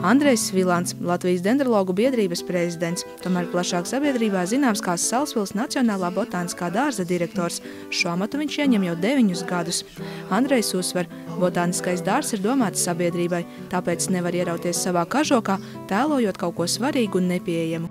Andrejs Svilants, Latvijas dendrologu biedrības prezidents, tomēr plašāk sabiedrībā zināms kā Salaspils Nacionālā botāniskā dārza direktors. Šo amatu viņš ieņem jau 9 gadus. Andrejs uzsver, botāniskais dārzs ir domāts sabiedrībai, tāpēc nevar ierauties savā kažokā, tēlojot kaut ko svarīgu un nepieejamu.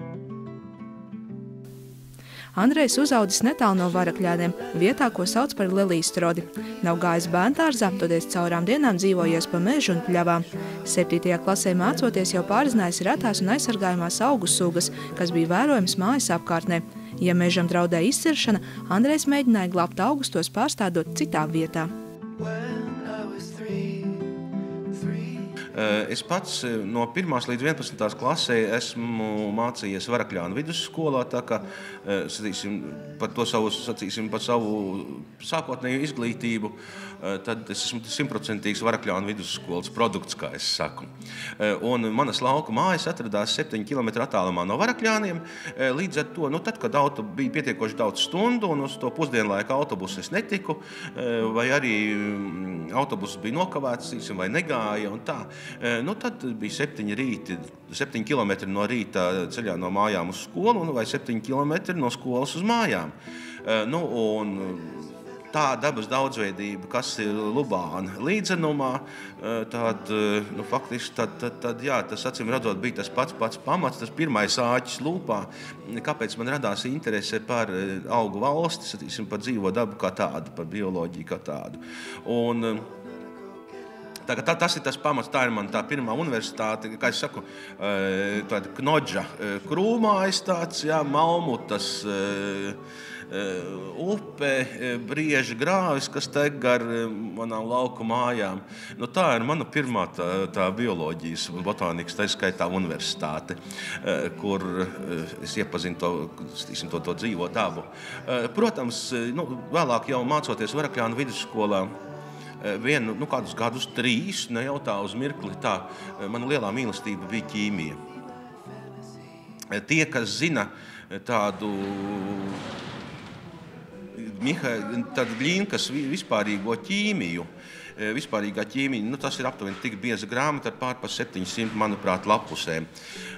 Andrejs uzaudzis netālu no Varakļādiem, vietā, ko sauc par Lelīstrodi. Nav gājis bērntārzā, toties caurām dienām dzīvojies pa mežu un pļavām. 7. klasē mācoties jau pārzinājis retās un aizsargājumās augu sugas, kas bija vērojams mājas apkārtnē. Ja mežam draudēja izciršana, Andrejs mēģināja glābt augus, tos pārstādot citā vietā. Es pats no 1. līdz 11. klasē esmu mācījies Varakļānu vidusskolā, tā kā par savu sākotnēju izglītību, tad es esmu 100% Varakļānu vidusskolas produkts, kā es saku. Un manas lauku mājas atradās 7 km attālumā no Varakļāniem, līdz ar to, tad, kad bija pietiekoši daudz stundu un uz to pusdienlaika autobusu es netiku, vai arī autobuss bija nokavēts, vai negāja un tā. Tad bija 7 km no rīta ceļā no mājām uz skolu vai 7 km no skolas uz mājām. Un tā dabas daudzveidība, kas ir Lubāna līdzenumā, faktiski tas acīm redzot bija tas pats pamats, tas pirmais āķis lūpā, kāpēc man radās interese par augu valsti, par dzīvo dabu kā tādu, par bioloģiju kā tādu. Un tas ir tas pamats, tā ir man tā pirmā universitāte, kā es saku, tāda Knodža krūmājs tāds, Malmutas upe, Brieža grāvis, kas tek gar manām lauku mājām. Tā ir mana pirmā tā bioloģijas botānikas, tā skaitā universitāte, kur es iepazinu to dzīvo dabu. Protams, vēlāk jau mācoties Varakļānu vidusskolā, kādus gadus 3, ne jau tā uz mirkli tā, mana lielā mīlestība bija ķīmija. Tie, kas zina tādu Gļinkas vispārīgo ķīmiju, tas ir aptuveni tik bieza grāmata ar pār 700, manuprāt, lapusēm.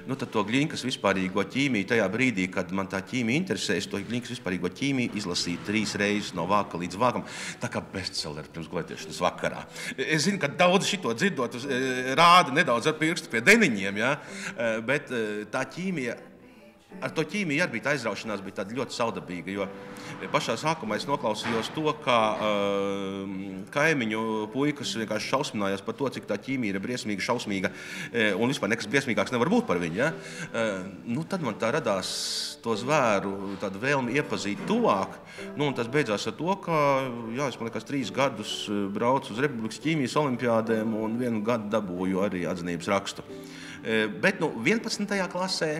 Tad to Gļinkas vispārīgo ķīmiju tajā brīdī, kad man tā ķīmija interesē, es to Gļinkas vispārīgo ķīmiju izlasīju 3 reizes no vāka līdz vākam, tā kā bestseller pirms gulētiešanas vakarā. Es zinu, ka daudz šito dzirdot rāda nedaudz ar pirkstu pie deniņiem, bet tā ķīmija, ar to ķīmiju arī bija tā aizraušanās, bija tāda ļoti saudabīga, jo pašā sākumā es noklausījos to, kā kaimiņu puikas vienkārši šausminājās par to, cik tā ķīmija ir briesmīga, šausmīga, un vispār nekas briesmīgāks nevar būt par viņu. Tad man tā radās to zvēru tādu vēlmi iepazīt tuvāk, un tas beidzās ar to, ka, es man liekas 3 gadus braucu uz Republikas ķīmijas olimpiādēm un 1 gadu dabūju arī atzinības rakstu. Bet 11. klasē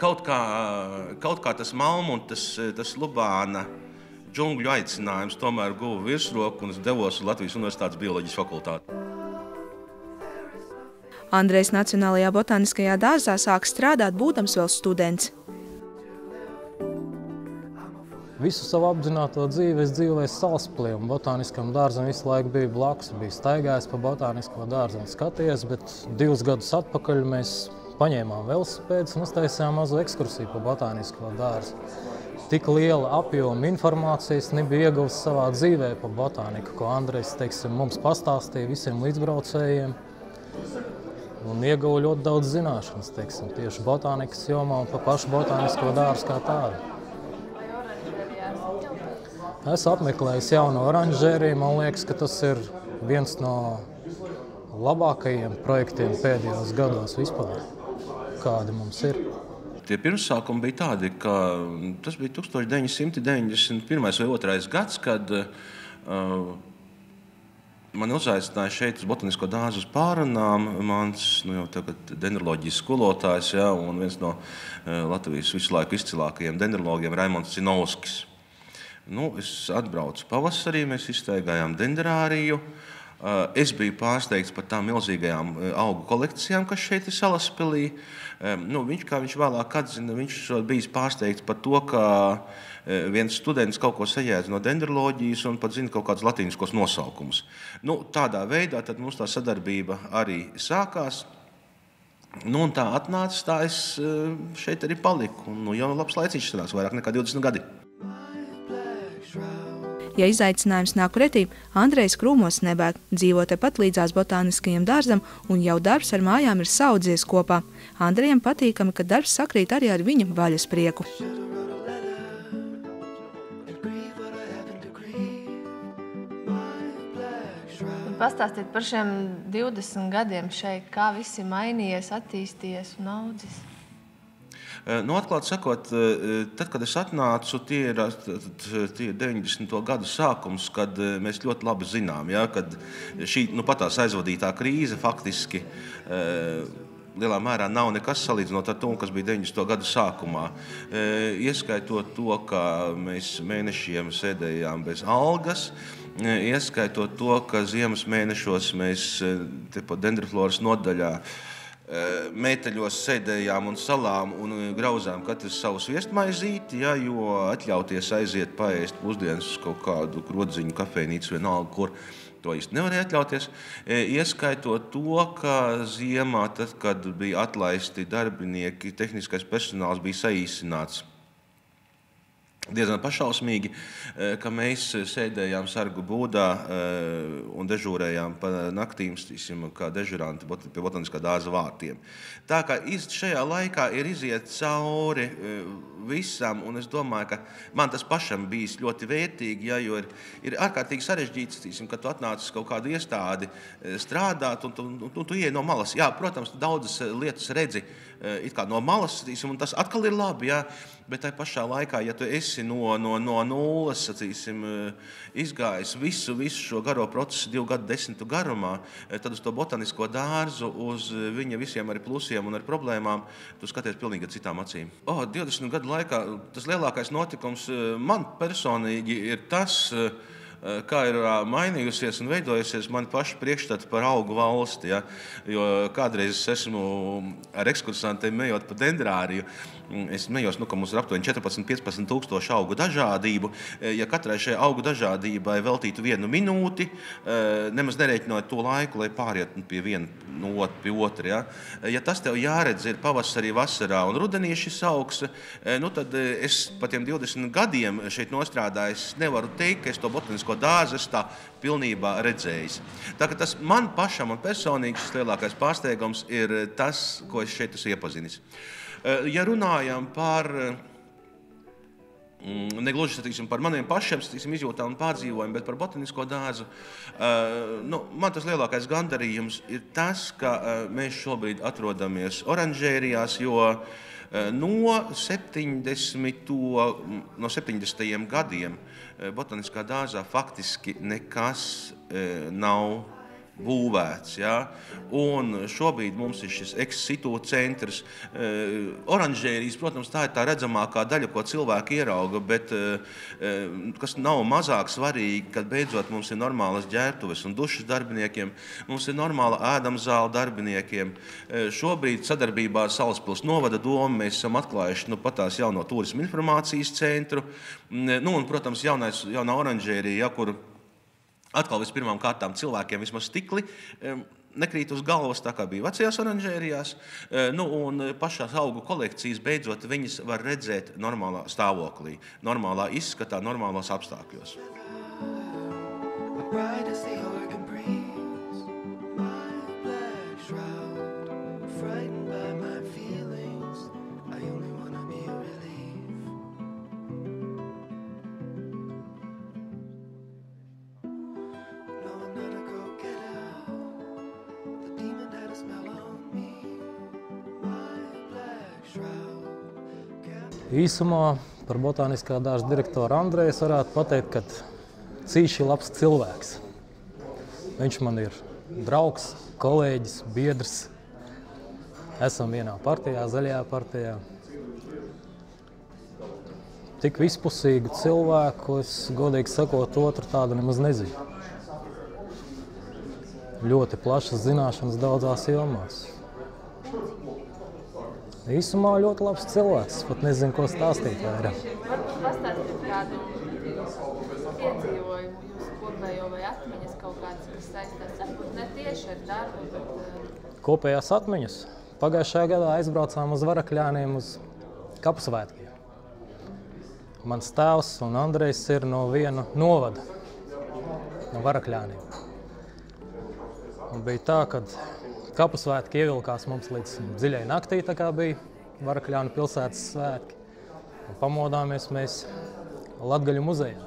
kaut kā tas Malmutas, tas Lubāna džungļu aicinājums tomēr guva virsroku un es devos uz Latvijas Universitātes bioloģijas fakultāti. Andrejs Nacionālajā botāniskajā dārzā sāk strādāt, būdams vēl students. Visu savu apzināto dzīvi es dzīvoju Salaspilī un botāniskam dārzam visu laiku biju blakus. Biju staigājis pa botānisko dārzu un skaties, bet 2 gadus atpakaļ mēs paņēmām velosipēdus un uztaisījām mazu ekskursiju pa botānisko dārzu. Tik liela apjoma informācijas nebija ieguvis savā dzīvē pa botāniku, ko Andrejs, mums pastāstīja visiem līdzbraucējiem. Un ieguva ļoti daudz zināšanas, tieši botānikas jomā un pa pašu botānisko dārzu kā tādu. Es apmeklēju jaunu oranžēriju, man liekas, ka tas ir viens no labākajiem projektiem pēdējos gados vispār, kādi mums ir. Tie pirmsākumi bija tādi, ka tas bija 1991. vai 2. gads, kad mani uzaicināja šeit uz botanisko dārzu uz pārunām. Mans jau tagad dendroloģijas skolotājs, un viens no Latvijas visu laiku izcilākajiem dendrologiem Raimonds Cinovskis. Es atbraucu pavasarī, mēs izstaigājām dendrāriju, Es biju pārsteigts par tām milzīgajām augu kolekcijām, kas šeit ir Salaspilī. Kā viņš vēlāk atzina, viņš bijis pārsteigts par to, ka viens students kaut ko sajēdz no dendroloģijas un pat zina kaut kādus latīniskos nosaukumus. Tādā veidā tad mums tā sadarbība arī sākās. Un tā atnāca, tā es šeit arī paliku. Jau labs laiciņš sanāks, vairāk nekā 20 gadi. Ja izaicinājums nāk pretī, Andrejs krūmos nebēg, dzīvo tepat līdzās botāniskajam dārzam un jau darbs ar mājām ir saudzies kopā. Andrejam patīkami, ka darbs sakrīt arī ar viņa vaļasprieku. Pastāstīt par šiem 20 gadiem šeit, kā viss ir mainījies, attīstījies un audzis. Atklāti sakot, tad, kad es atnācu, tie ir 90. gadu sākums, kad mēs ļoti labi zinām, kad šī patās aizvadītā krīze faktiski lielā mērā nav nekas salīdzinot ar to, kas bija 90. gadu sākumā. Ieskaitot to, ka mēs mēnešiem sēdējām bez algas, ieskaitot to, ka ziemas mēnešos mēs tepat Dendrifloras nodaļā mēteļos sēdējām un salām un grauzām katrs savu sviestmaizīti, jo atļauties aiziet paēst pusdienas uz kaut kādu krodziņu, kafejnīcu, vienalga, kur to īsti nevarēja atļauties. Ieskaitot to, ka ziemā, tad, kad bija atlaisti darbinieki, tehniskais personāls bija saīsināts. Diezgan pašausmīgi, ka mēs sēdējām sargu būdā un dežūrējām pa naktīm, kā dežuranti pie botaniskā dārza vārtiem. Tā kā šajā laikā ir iziet cauri visam, un es domāju, ka man tas pašam bijis ļoti vērtīgi, jo ir ārkārtīgi sarežģīts, kad tu atnācis kaut kādu iestādi strādāt, un tu ieej no malas. Jā, protams, tu daudzas lietas redzi it kā no malas, un tas atkal ir labi, bet tai pašā laikā, ja tu esi no nulles, izgājis visu šo garo procesu 2 gadu desmitu garumā, tad uz to botanisko dārzu, uz viņa visiem arī plusiem un ar problēmām, tu skaties pilnīgi ar citām acīm. 20 gadu laikā tas lielākais notikums man personīgi ir tas, kā ir mainījusies un veidojusies mani paši priekšstati par augu valsti. Jo kādreiz es esmu ar ekskursantiem ejot pa dendrāriju. Es smējos, ka mums ir aptuveni 14–15 tūkstoši augu dažādību. Ja katrai šai augu dažādībai veltītu 1 minūti, nemaz nerēķinot to laiku, lai pāriet pie viena pie otra. Ja tas tev jāredz ir pavasarī, vasarā un rudenī šis augs, tad es pa tiem 20 gadiem šeit nostrādājis nevaru teikt, ka es to botanisko dārzu tā pilnībā redzējis. Tā ka tas man pašam un personīgi šis lielākais pārsteigums ir tas, ko es šeit esmu iepazinis. Ja runājam par negluži par maniem pašiem izjūtām un pārdzīvojumiem, bet par botanisko dārzu, man tas lielākais gandarījums ir tas, ka mēs šobrīd atrodamies oranžērijās, jo no 70. gadiem botaniskā dārzā faktiski nekas nav būvēts. Un šobrīd mums ir šis ex-situ centrs. Oranžērijas, protams, tā ir tā redzamākā daļa, ko cilvēki ierauga, bet kas nav mazāk svarīgi, kad beidzot mums ir normālas ģērbtuves un dušas darbiniekiem, mums ir normāla ēdamzāle darbiniekiem. Šobrīd sadarbībā ar Salaspils novada domu mēs esam atklājuši patās jauno turismu informācijas centru. Un, protams, jaunā oranžērija, kur atkal vispirmām kārtām cilvēkiem vismaz stikli nekrīt uz galvas, tā kā bija vecajās oranžērijās. Un pašās augu kolekcijas beidzot viņas var redzēt normālā stāvoklī, normālā izskatā, normālos apstākļos. Īsumā par botāniskā dārza direktoru Andreju varētu pateikt, ka cīši labs cilvēks. Viņš man ir draugs, kolēģis, biedrs. Esam vienā partijā, zaļajā partijā. Tik vispusīgu cilvēku, es godīgi sakot, otru tādu nemaz nezinu. ļoti plašas zināšanas daudzās jomās. Īsumā ļoti labs cilvēks, pat nezinu, ko stāstīt vairāk. Varbūt pastāstīt kādu piedzīvojumu jūsu kopējo vai atmiņas kaut kādas, kas saistās, varbūt ne tieši ar darbu, bet... Kopējās atmiņas. Pagājušajā gadā aizbraucām uz Varakļāniem uz Kapusvētkiem. Mans tēvs un Andrejs ir no viena novada, no Varakļāniem. Un bija tā, kad Kapusvētki ievilkās mums līdz dziļai naktī, tā kā bija Varakļānu pilsētas svētki. Un pamodāmies mēs Latgaļu muzejā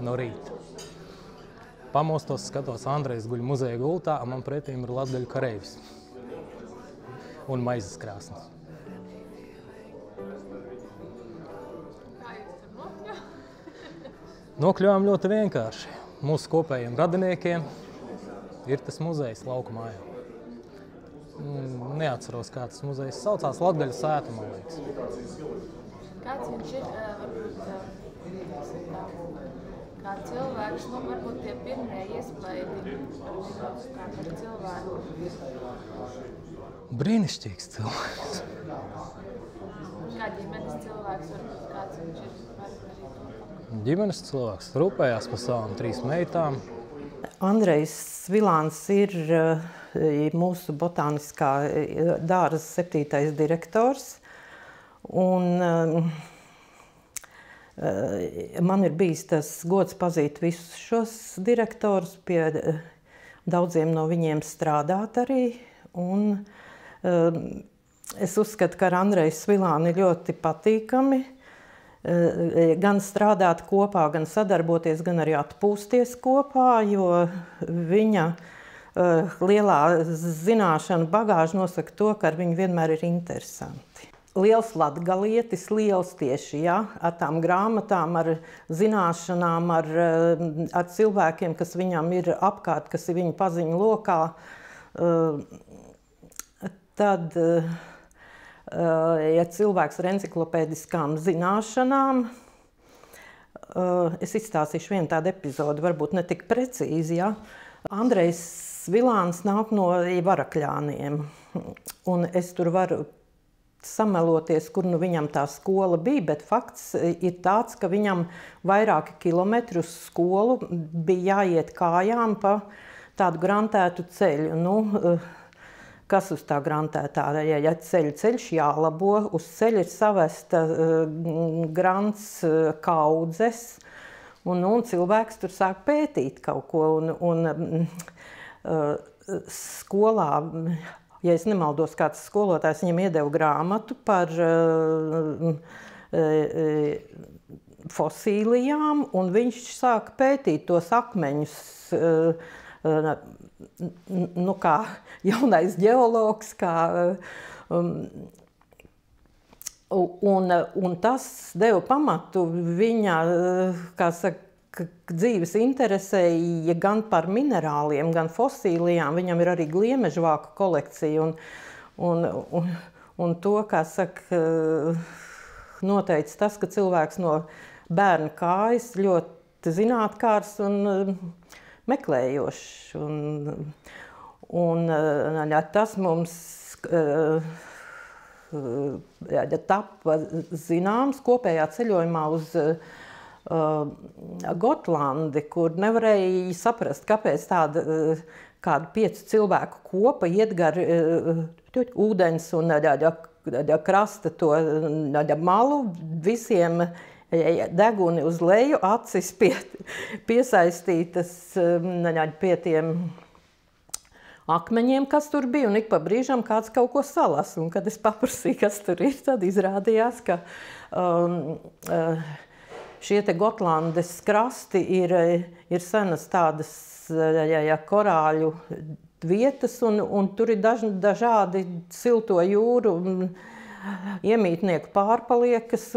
no rīta. Pamostos, skatos, Andrejs guļ muzeja gultā, un man pretīm ir Latgaļu kareivis un maizes krāsnes. Kā jūs tur nokļuvāt? Nokļuvām ļoti vienkārši. Mūsu kopējiem radiniekiem ir tas muzejs lauku mājā. Neatceros, kā tas muzejs saucās, Latgaļu sēta, man liekas. Kāds viņš ir, varbūt, kā cilvēks, nu, varbūt tie pirmie iespaidi par cilvēku? Brīnišķīgs cilvēks. Kā ģimenes cilvēks, varbūt kāds viņš ir, var arī to? Ģimenes cilvēks rūpējās par savām 3 meitām. Andrejs Svilāns ir mūsu botāniskā dārza 7. direktors. Un man ir bijis tas gods pazīt visus šos direktorus, pie daudziem no viņiem strādāt arī. Un es uzskatu, ka ar Andreju Svilānu ir ļoti patīkami gan strādāt kopā, gan sadarboties, gan arī atpūsties kopā, jo viņa lielā zināšana bagāža nosaka to, ka ar viņu vienmēr ir interesanti. Liels latgalietis, liels tieši, ja, ar tām grāmatām, ar zināšanām, ar cilvēkiem, kas viņam ir apkārt, kas ir viņa paziņu lokā, tad, ja cilvēks ar enciklopēdiskām zināšanām, es izstāstīšu vienu tādu epizodu, varbūt ne tik precīzi, ja. Andrejs Svilāns nāk no Varakļāniem, un es tur varu sameloties, kur nu viņam tā skola bija, bet fakts ir tāds, ka viņam vairāki kilometri uz skolu bija jāiet kājām pa tādu grantētu ceļu. Nu, kas uz tā grantētā? Ja ceļš jālabo, uz ceļa ir savesta grants kaudzes, un cilvēks tur sāk pētīt kaut ko. Skolā, ja es nemaldos, kāds skolotājs viņam iedeva grāmatu par fosīlijām, un viņš sāka pētīt tos akmeņus, nu kā jaunais ģeologs, kā, un tas deva pamatu viņa, kā saka, dzīves interesēja gan par minerāliem, gan fosīlijām. Viņam ir arī gliemežvāku kolekcija, un to, kā saka, noteica tas, ka cilvēks no bērna kājas ļoti zinātkārs un meklējošs. Tas mums tapa zināms kopējā ceļojumā uz Gotlandi, kur nevarēja saprast, kāpēc kāda 5 cilvēku kopa iet gar ūdens un krasta to malu, visiem deguni uz leju, acis piesaistītas pie tiem akmeņiem, kas tur bija, un ik pa brīžam kāds kaut ko salas. Un, kad es paprasīju, kas tur ir, tad izrādījās, ka šie te Gotlandes krasti ir senas tādas korāļu vietas, un tur ir dažādi silto jūru iemītnieku pārpaliekas,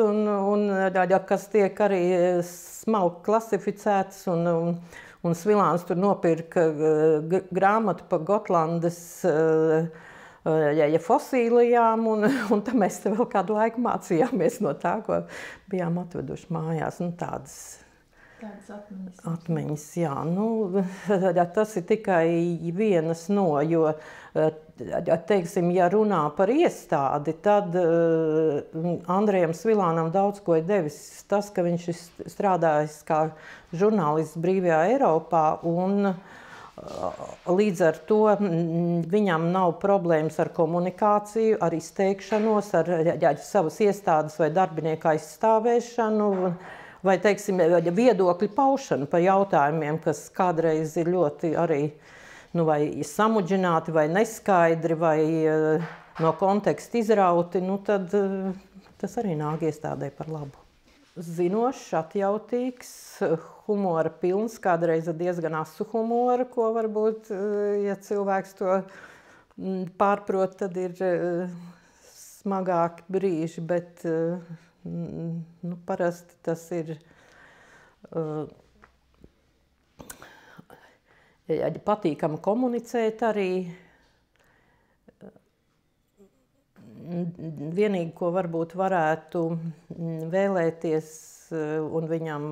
kas tiek arī smalki klasificētas, un Svilāns tur nopirka grāmatu par Gotlandes fosīlijām, un tad mēs te vēl kādu laiku mācījāmies no tā, ko bijām atveduši mājās. Nu, tādas Tādas atmiņas. Atmiņas, jā. Nu, tas ir tikai vienas no, jo, teiksim, ja runā par iestādi, tad Andrejam Svilānam daudz ko ir devis tas, ka viņš ir strādājis kā žurnālists Brīvajā Eiropā, un līdz ar to viņam nav problēmas ar komunikāciju, ar izteikšanos, ar savas iestādes vai darbinieku aizstāvēšanu, vai, teiksim, viedokļu paušanu par jautājumiem, kas kādreiz ir ļoti arī vai samudžināti, vai neskaidri, vai no konteksta izrauti, tad tas arī nāk iestādē par labu. Zinošs, atjautīgs, humora pilns, kādreiz diezgan asu humora, ko varbūt, ja cilvēks to pārprot, tad ir smagāki brīži, bet parasti tas ir patīkami komunicēt arī. Vienīgi, ko varbūt varētu vēlēties un viņam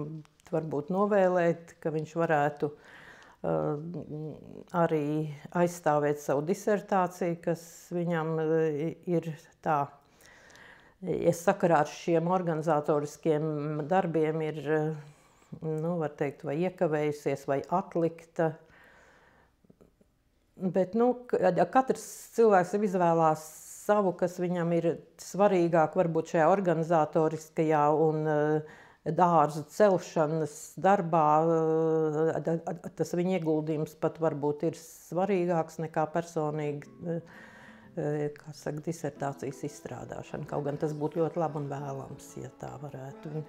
varbūt novēlēt, ka viņš varētu arī aizstāvēt savu disertāciju, kas viņam ir tā. Es sakarā ar šiem organizatoriskiem darbiem ir, var teikt, vai iekavējusies, vai atlikta. Bet, katrs cilvēks izvēlās savu, kas viņam ir svarīgāk, varbūt šajā organizatoriskajā un dārzu celšanas darbā, tas viņa ieguldījums pat varbūt ir svarīgāks nekā personīgi, kā saka, disertācijas izstrādāšana. Kaut gan tas būtu ļoti labi un vēlams, ja tā varētu.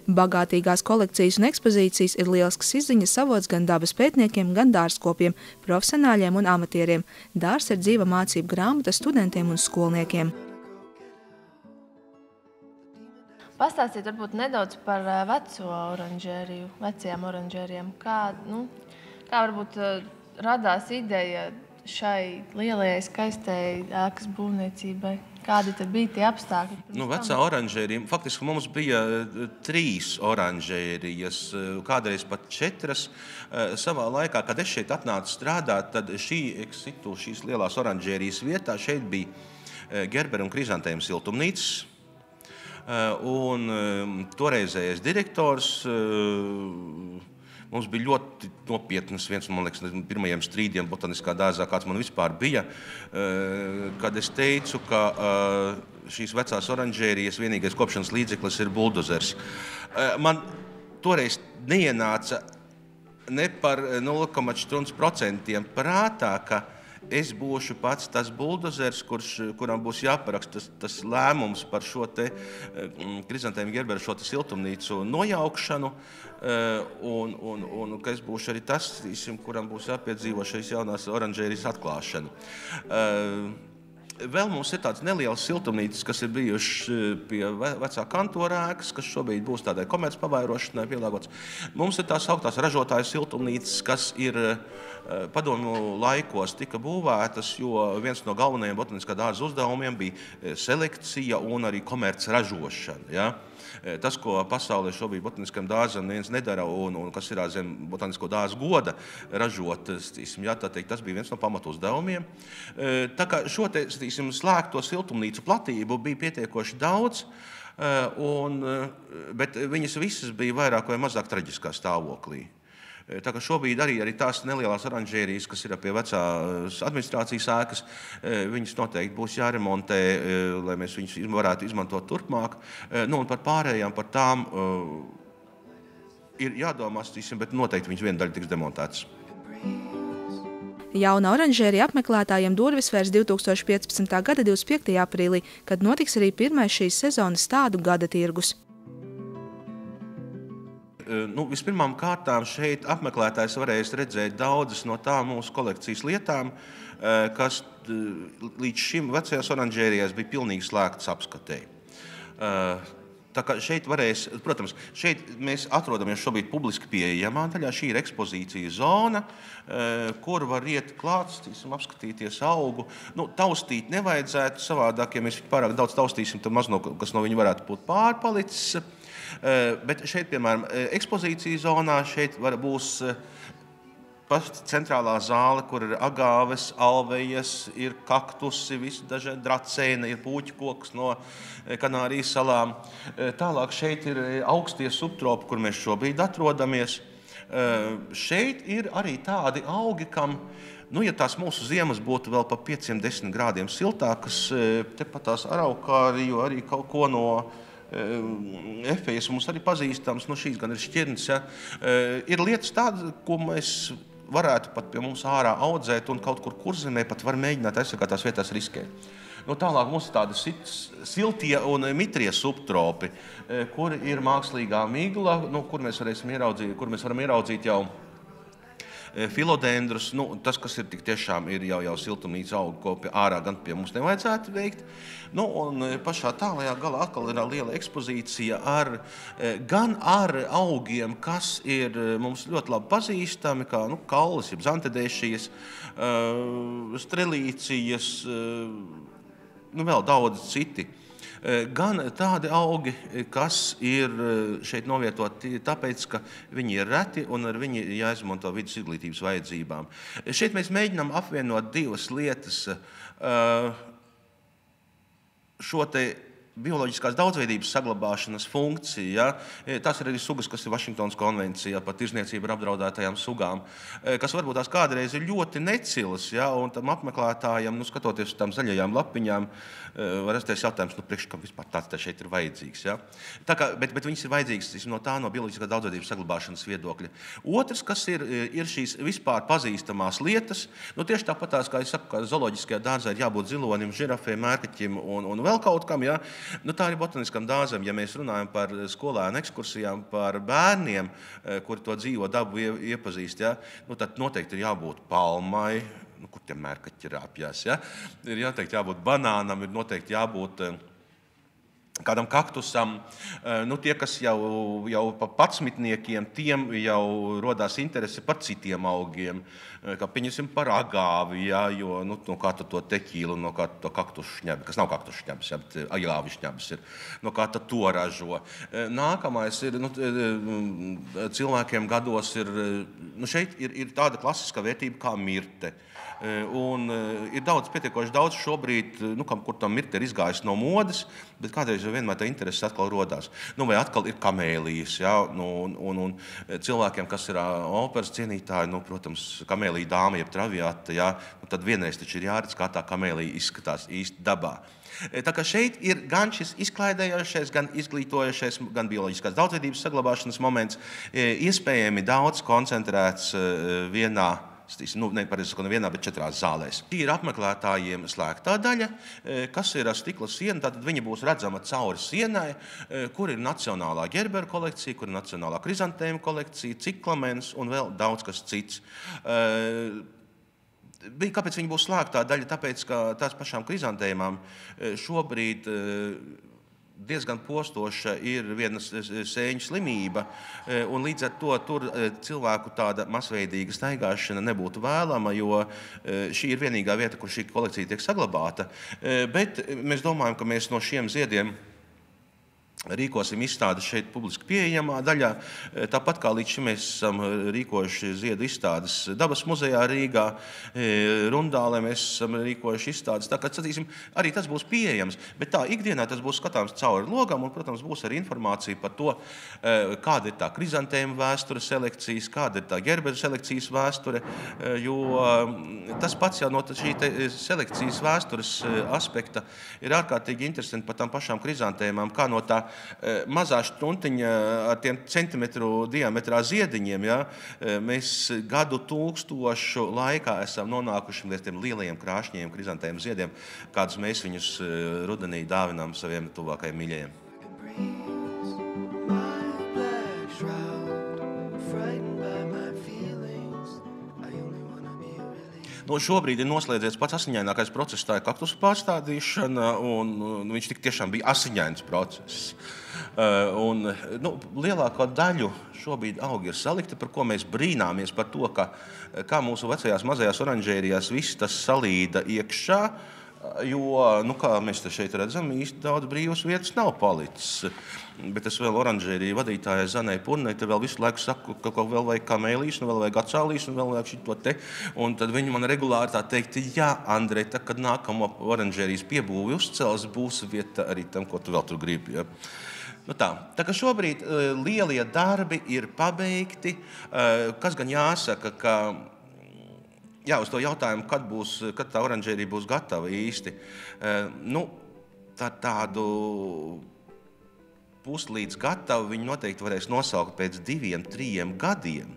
Bagātīgās kolekcijas un ekspozīcijas ir lielisks izziņas avots gan dabas pētniekiem, gan dārzkopiem, profesionāļiem un amatieriem. Dārzs ir dzīva mācību grāmata studentiem un skolniekiem. Pastāstiet varbūt nedaudz par veco oranžēriju, vecajām oranžērijām. Kā varbūt radās ideja šai lielajai, skaistai ēkas būvniecībai? Kādi tad bija tie apstākļi? Vecā oranžērija, faktiski mums bija 3 oranžērijas, kādreiz pat 4. Savā laikā, kad es šeit atnācu strādāt, tad šīs lielās oranžērijas vietā šeit bija Gerbera un Krizantēma siltumnīcas. Un toreizējais direktors mums bija ļoti nopietnas, viens no, man liekas, pirmajiem strīdiem botaniskā dārzā, kāds man vispār bija, kad es teicu, ka šīs vecās oranžērijas vienīgais kopšanas līdzeklis ir buldozers. Man toreiz neienāca ne par 0,4% prātā, ka es būšu pats tas buldozers, kuram būs jāparaksta tas lēmums par šo te Krizantēma Gerbera šo te siltumnīcu nojaukšanu, un ka es būšu arī tas, kuram būs jāpiedzīvo šīs jaunās oranžērijas atklāšana. Vēl mums ir tāds neliels siltumnīcas, kas ir bijuši pie vecā kantora ēkas, kas šobrīd būs tādai komercpavairošanai pielāgots. Mums ir tās augtās ražotāju siltumnīcas, kas ir padomju laikos tika būvētas, jo viens no galvenajiem botaniskā dārza uzdevumiem bija selekcija un arī komercražošana. Ja? Tas, ko pasaulē šobrīd botaniskam dārzam neviens nedara un kas ir zem botanisko dārzu goda ražot, tas bija viens no pamatu uzdevumiem. Tā kā šo te, slēgto siltumnīcu platību bija pietiekoši daudz, bet viņas visas bija vairāk vai mazāk traģiskā stāvoklī. Tā kā šobrīd arī tās nelielās oranžērijas, kas ir pie vecās administrācijas ēkas, viņas noteikti būs jāremontē, lai mēs viņus varētu izmantot turpmāk. Un par pārējām, par tām ir jādomā, bet noteikti viņas viena daļa tiks demontētas. Jauna oranžērija apmeklētājiem durvis vērs 2015. gada 25. aprīlī, kad notiks arī pirmais šīs sezonas tādu gada tirgus. Vispirmām kārtām šeit apmeklētājs varēs redzēt daudzas no tām mūsu kolekcijas lietām, kas līdz šim vecajās oranžērijās bija pilnīgi slēgtas apskatei. Tā kā šeit varēs, protams, šeit mēs atrodamies šobrīd publiski pieejamā daļā. Šī ir ekspozīcija zona, kur var iet klāt, apskatīties augu. Taustīt nevajadzētu savādāk, ja mēs pārāk daudz taustīsim, tad maz kas no viņa varētu būt pārpalicis. Bet šeit, piemēram, ekspozīcija zonā šeit būs centrālā zāle, kur ir agāves, alvejas, ir kaktusi, visi dažādi dracēni, ir puķu koks no Kanārijas salām. Tālāk šeit ir augstie subtropi, kur mēs šobrīd atrodamies. Šeit ir arī tādi augi, kam, ja tās mūsu ziemas būtu vēl pa 5-10 grādiem siltākas, tepat tās araukāriju, arī kaut ko no efejas mums arī pazīstams, šīs gan ir šķirnes. Ja. Ir lietas tādas, ko mēs varētu pat pie mums ārā audzēt un kaut kur Kurzemē pat var mēģināt aizsargātās vietās riskēt. Tālāk mums ir tādi siltie un mitrie subtropi, kur ir mākslīgā migla, kur mēs varam ieraudzīt jau filodendrus, tas, kas ir tik tiešām ir jau siltumnīca augi, ko ārā gan pie mums nevajadzētu veikt. Un pašā tālajā galā atkal ir liela ekspozīcija gan ar augiem, kas ir mums ļoti labi pazīstami, kā kallis, jeb zantedēšijas, strelīcijas, vēl daudz citi. Gan tādi augi, kas ir šeit novietoti tāpēc, ka viņi ir reti un ar viņi jāizmanto vidus izglītības vajadzībām. Šeit mēs mēģinām apvienot divas lietas. Šo te bioloģiskās daudzveidības saglabāšanas funkcija, tās ir arī sugas, kas ir Vašingtonas konvencijā par tirzniecību ar apdraudētajām sugām, kas varbūt tās kādreiz ir ļoti necilas, un tam apmeklētājam, skatoties uz tām zaļajām lapiņām, var rasties jautājums, priekš, kam vispār tāds šeit ir vajadzīgs. Ja? Bet viņas ir vajadzīgas no bioloģiskās daudzveidības saglabāšanas viedokļa. Otrs, kas ir šīs vispār pazīstamās lietas, tieši tāpat tās, kā es saku, ka zooloģiskajā dārzā ir jābūt zilonim, žirafē, mērkaķim un vēl kaut kam, ja? Tā arī botaniskam dārzam, ja mēs runājam par skolēnu ekskursijām, par bērniem, kuri to dzīvo dabu iepazīst, ja? Tad noteikti ir jābūt palmai, kur tie mērkaķi rāpjās, ja? Ir noteikti jābūt banānam, ir noteikti jābūt kādam kaktusam. Tie, kas jau pa patsmitniekiem, tiem jau rodās interese par citiem augiem, kā pieņemsim par agāvi, ja, jo kā to teķīlu, no kā to kaktusu šņabs, kas nav kaktusu šņabs, ja, bet agāvi šņabs ir, no kā to ražo. Nākamais ir, cilvēkiem gados ir, šeit ir tāda klasiskā vērtība kā mirte. Un ir pietiekoši daudz šobrīd, kur tam mirte ir izgājis no modes, bet kādreiz jau vienmēr tā interese atkal rodās. Vai atkal ir kamēlijas, ja, un cilvēkiem, kas ir operas cienītāji, protams, kamēlija dāma, jeb traviata, ja, tad vienreiz taču ir jāredz, kā tā kamēlija izskatās īsti dabā. Tā kā šeit ir gan šis izklaidējošais, gan izglītojošais, gan bioloģiskās daudzveidības saglabāšanas moments, iespējami daudz koncentrēts vienā, nevienā, bet 4 zālēs. Šī ir apmeklētājiem slēgtā daļa, kas ir ar stikla sienu, tātad viņa būs redzama cauri sienai, kur ir nacionālā Gerberu kolekcija, kur ir nacionālā krizantēma kolekcija, ciklamens un vēl daudz kas cits. Kāpēc viņa būs slēgtā daļa? Tāpēc, ka tās pašām krizantēmām šobrīd diezgan postoša ir viena sēņu slimība, un līdz ar to tur cilvēku tāda masveidīga staigāšana nebūtu vēlama, jo šī ir vienīgā vieta, kur šī kolekcija tiek saglabāta. Bet mēs domājam, ka mēs no šiem ziediem rīkosim izstādes šeit publiski pieejamā daļā. Tāpat kā līdz šim mēs esam rīkojuši ziedu izstādes Dabas muzejā Rīgā, Rundālē mēs esam rīkojuši izstādes. Tā kā, sacīsim, arī tas būs pieejams, bet tā ikdienā tas būs skatāms cauri logam un, protams, būs arī informācija par to, kāda ir tā krizantēma vēsture selekcijas, kāda ir tā Gerberu selekcijas vēsture, jo tas pats jau no šī selekcijas vēstures aspekta ir ārkārtīgi interesanti par tām pašām krizantēmām, kā no tā mazā štuntiņa ar tiem centimetru diametrā ziediņiem, ja, mēs gadu tūkstošu laikā esam nonākuši līdz tiem lielajiem krāšņiem krizantēmu ziediem, kādus mēs viņus rudenī dāvinām saviem tuvākajiem mīļajiem. Šobrīd ir noslēdzies pats asiņainākais process, tā ir kaktusu pārstādīšana, un viņš tik tiešām bija asiņains process. Lielāko daļu šobrīd augi ir salikti, par ko mēs brīnāmies par to, kā mūsu vecajās mazajās oranžērijās viss tas salīda iekšā, jo, kā mēs te šeit redzam, īsti daudz brīvas vietas nav palicis. Bet es vēl oranžēriju vadītājai Zanai Purnai te vēl visu laiku saku, ka vēl vajag kamēlīs, vēl vajag acālīs, vēl vajag šito te. Un tad viņi man regulāri tā teikt, jā, Andrej, kad nākamo oranžērijas piebūvi uzcels, būs vieta arī tam, ko tu vēl tur gribi. Ja. Tā kā šobrīd lielie darbi ir pabeigti, kas gan jāsaka, ka uz to jautājumu, kad tā oranžērija būs gatava īsti, tādu puslīdz gatavu viņi noteikti varēs nosaukt pēc 2-3 gadiem.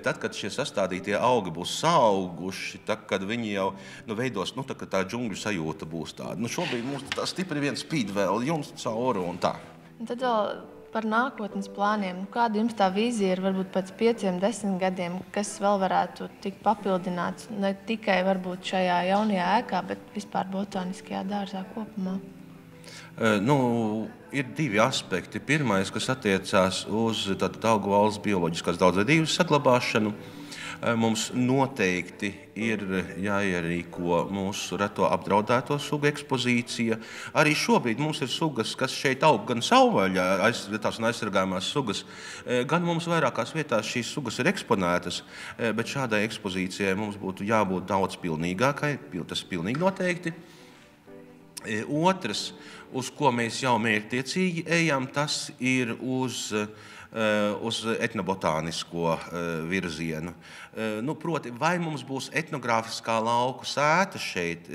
Tad, kad šie sastādītie augi būs saauguši, tad, kad viņi jau veidos, tad, kad tā džungļu sajūta būs tāda. Šobrīd mums tā stipri viens spīd vēl jums cauri un tā. Un tad vēl par nākotnes plāniem. Kāda jums tā vīzija ir varbūt pēc 5-10 gadiem, kas vēl varētu tikt papildināts ne tikai varbūt šajā jaunajā ēkā, bet vispār botāniskajā dārzā kopumā? Ir 2 aspekti. Pirmais, kas attiecās uz augu valsts bioloģiskās daudzveidības saglabāšanu, mums noteikti ir jāierīko mūsu reto apdraudēto sugu ekspozīcija. Arī šobrīd mums ir sugas, kas šeit aug gan savvaļā, tās un aizsargājumās sugas, gan mums vairākās vietās šīs sugas ir eksponētas, bet šādai ekspozīcijai mums būtu jābūt daudz pilnīgākai, tas pilnīgi noteikti. Otrs, uz ko mēs jau mērķtiecīgi ejam, tas ir uz etnobotānisko virzienu. Proti, vai mums būs etnogrāfiskā lauku sēta šeit,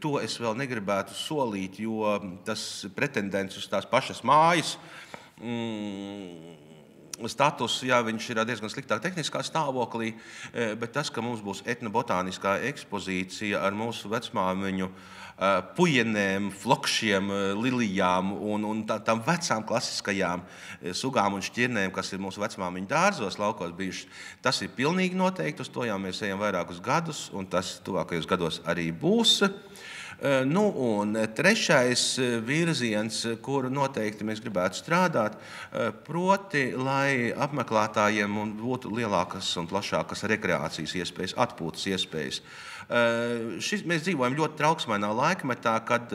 to es vēl negribētu solīt, jo tas pretendents uz tās pašas mājas status, viņš ir diezgan sliktā tehniskā stāvoklī, bet tas, ka mums būs etnobotāniskā ekspozīcija ar mūsu vecmāmiņu pujenēm, flokšiem, lilijām un tām vecām klasiskajām sugām un šķirnēm, kas ir mūsu vecmāmiņu dārzos laukos bijušas, tas ir pilnīgi noteikti, uz to jau mēs ejam vairākus gadus, un tas tuvākajos gados arī būs. Un trešais virziens, kuru noteikti mēs gribētu strādāt, proti, lai apmeklētājiem būtu lielākas un plašākas rekreācijas iespējas, atpūtas iespējas. Mēs dzīvojam ļoti trauksmainā laikmetā, kad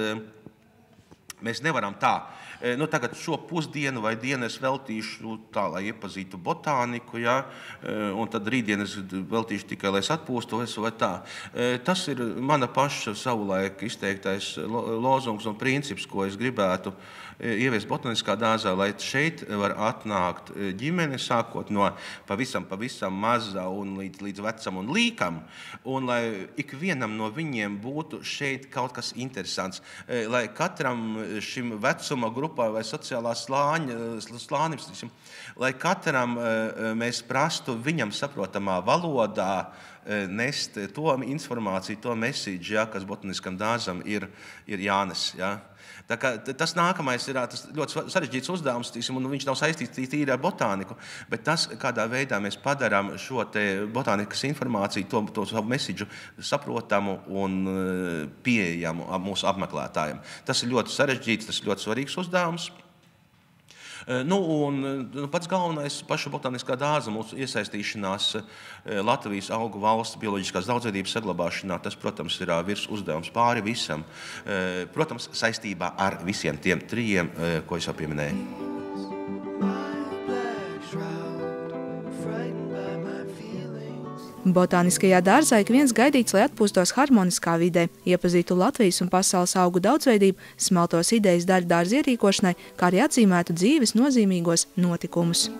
mēs nevaram tā. Tagad šo pusdienu vai dienu es veltīšu tā, lai iepazītu botāniku, ja? Un tad rītdien es veltīšu tikai, lai es atpūstos vai tā. Tas ir mana paša savulaik izteiktais lozungs un princips, ko es gribētu ieviest botaniskā dārzā, lai šeit var atnākt ģimene, sākot no pavisam maza un līdz vecam un līkam, un lai ikvienam no viņiem būtu šeit kaut kas interesants, lai katram šim vecuma grupā vai sociālā slānim, lai katram mēs prastu viņam saprotamā valodā nest to informāciju, to message, ja, kas botaniskam dārzam ir jānes. Ja. Tas nākamais ir tas ļoti sarežģīts uzdevums, un viņš nav saistīts tīri ar botāniku, bet tas, kādā veidā mēs padarām šo te botānikas informāciju, to savu message saprotamu un pieejamu mūsu apmeklētājiem. Tas ir ļoti sarežģīts, tas ir ļoti svarīgs uzdevums. Pats galvenais paša botāniskā dārza mūsu iesaistīšanās Latvijas augu valsts bioloģiskās daudzveidības saglabāšanā, tas, protams, ir virs uzdevums pāri visam. Protams, saistībā ar visiem tiem 3, ko es jau pieminēju. Botāniskajā dārzā ik viens gaidīts, lai atpūstos harmoniskā vidē, iepazītu Latvijas un pasaules augu daudzveidību, smeltos idejas daļu dārza ierīkošanai, kā arī atzīmētu dzīves nozīmīgos notikumus.